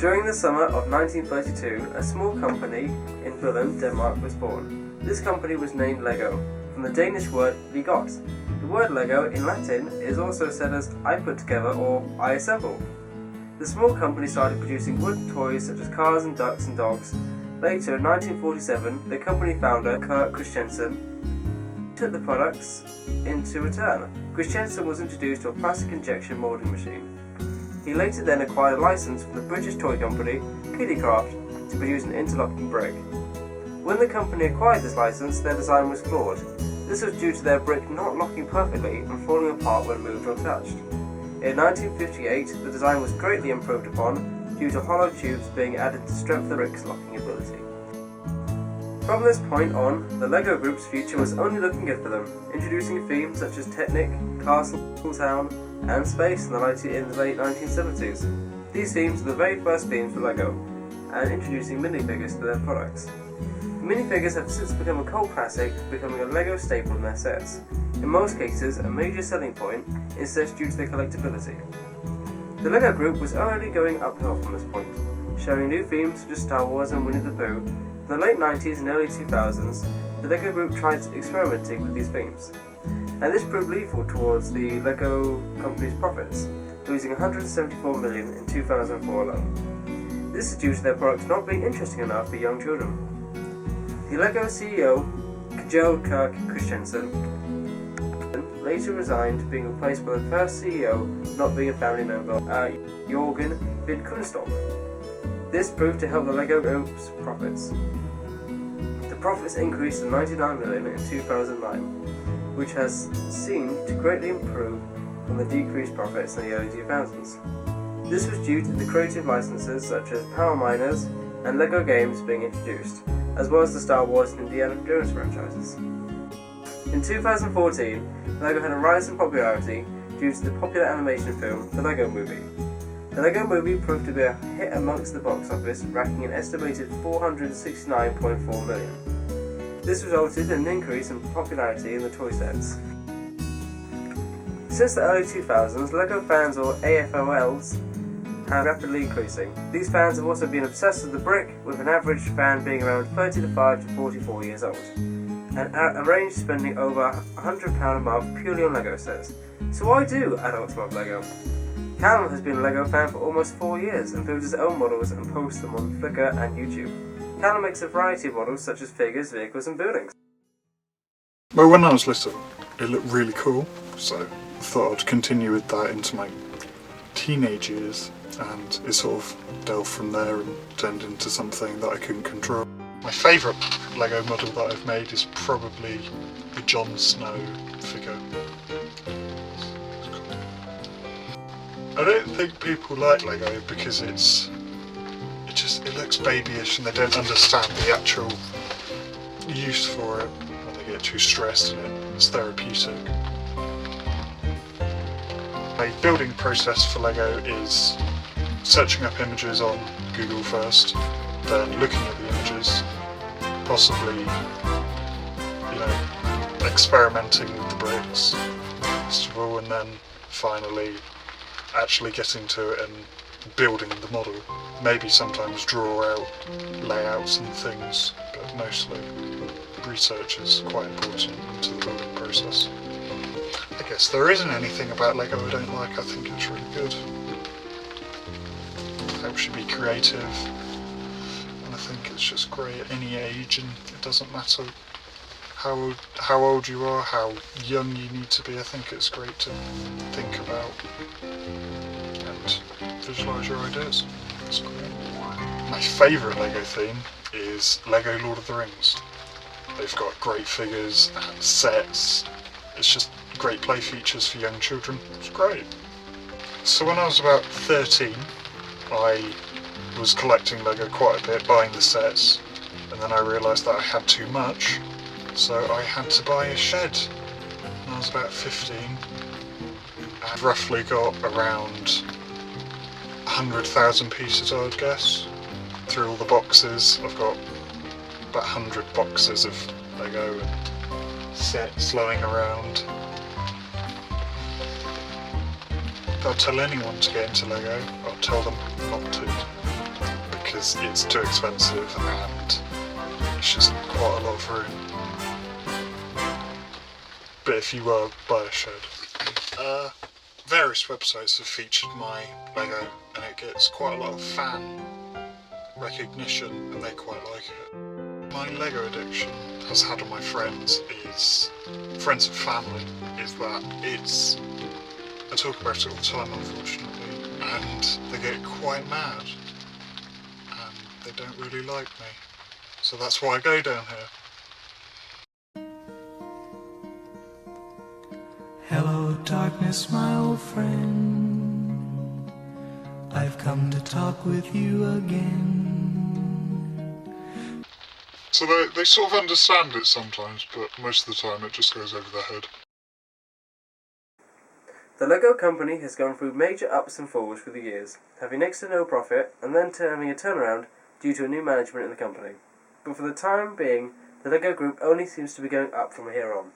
During the summer of 1932, a small company in Billund, Denmark was born. This company was named Lego, from the Danish word ligot. The word Lego in Latin is also said as I put together or I assemble. The small company started producing wooden toys such as cars and ducks and dogs. Later, in 1947, the company founder, Kurt Christiansen, took the products into return. Christiansen was introduced to a plastic injection moulding machine. He later then acquired a license from the British toy company, Kiddicraft, to produce an interlocking brick. When the company acquired this license, their design was flawed. This was due to their brick not locking perfectly and falling apart when moved or touched. In 1958, the design was greatly improved upon due to hollow tubes being added to strengthen the brick's locking ability. From this point on, the Lego Group's future was only looking good for them, introducing themes such as Technic, Castle, Town, and Space in the late 1970s. These themes were the very first themes for Lego, and introducing minifigures to their products. The minifigures have since become a cult classic, becoming a Lego staple in their sets. In most cases, a major selling point is this due to their collectability. The Lego Group was already going uphill from this point, showing new themes such as Star Wars and Winnie the Pooh. In the late 90s and early 2000s, the Lego Group tried experimenting with these themes, and this proved lethal towards the Lego company's profits, losing $174 million in 2004 alone. This is due to their products not being interesting enough for young children. The Lego CEO, Kurt Christiansen, later resigned, being replaced by the first CEO not being a family member, Jörgen Vidkunstock. This proved to help the Lego Group's profits. The profits increased to $99 million in 2009, which has seemed to greatly improve from the decreased profits in the early 2000s. This was due to the creative licenses such as Power Miners and Lego games being introduced, as well as the Star Wars and Indiana Jones franchises. In 2014, Lego had a rise in popularity due to the popular animation film The Lego Movie. The Lego Movie proved to be a hit amongst the box office, racking an estimated $469.4 million. This resulted in an increase in popularity in the toy sets. Since the early 2000s, Lego fans, or AFOLs, have rapidly increasing. These fans have also been obsessed with the brick, with an average fan being around 35 to 44 years old, and a range spending over £100 a month purely on Lego sets. So why do adults love Lego? Callum has been a Lego fan for almost 4 years and builds his own models and posts them on Flickr and YouTube. Callum makes a variety of models such as figures, vehicles and buildings. Well, when I was little, it looked really cool, so I thought I'd continue with that into my teenage years, and it sort of delved from there and turned into something that I couldn't control. My favourite Lego model that I've made is probably the Jon Snow figure. I don't think people like Lego because it looks babyish and they don't understand the actual use for it, or they get too stressed and it's therapeutic. My building process for Lego is searching up images on Google first, then looking at the images, possibly, experimenting with the bricks first of all, and then finally actually getting to it and building the model. Maybe sometimes draw out layouts and things, but mostly research is quite important into the building process. I guess there isn't anything about Lego I don't like. I think it's really good. It helps you be creative, and I think it's just great at any age, and it doesn't matter how old you are, how young you need to be. I think it's great to think about and visualise your ideas. It's great. My favourite Lego theme is Lego Lord of the Rings. They've got great figures and sets. It's just great play features for young children. It's great. So when I was about 13, I was collecting Lego quite a bit, buying the sets, and then I realised that I had too much, so I had to buy a shed. When I was about 15, I've roughly got around 100,000 pieces, I would guess. Through all the boxes, I've got about 100 boxes of Lego and sets lying around. If I'd tell anyone to get into Lego, I'd tell them not to. because it's too expensive and it's just quite a lot of room. But if you were, buy a shed. Various websites have featured my Lego and it gets quite a lot of fan recognition and they quite like it. My Lego addiction has had on my friends and family is that I talk about it all the time unfortunately, and they get quite mad and they don't really like me. So that's why I go down here. Hello darkness, my old friend, I've come to talk with you again. So they sort of understand it sometimes, but most of the time it just goes over their head. The Lego company has gone through major ups and falls through the years, having next to no profit and then having a turnaround due to a new management in the company. But for the time being, the Lego group only seems to be going up from here on.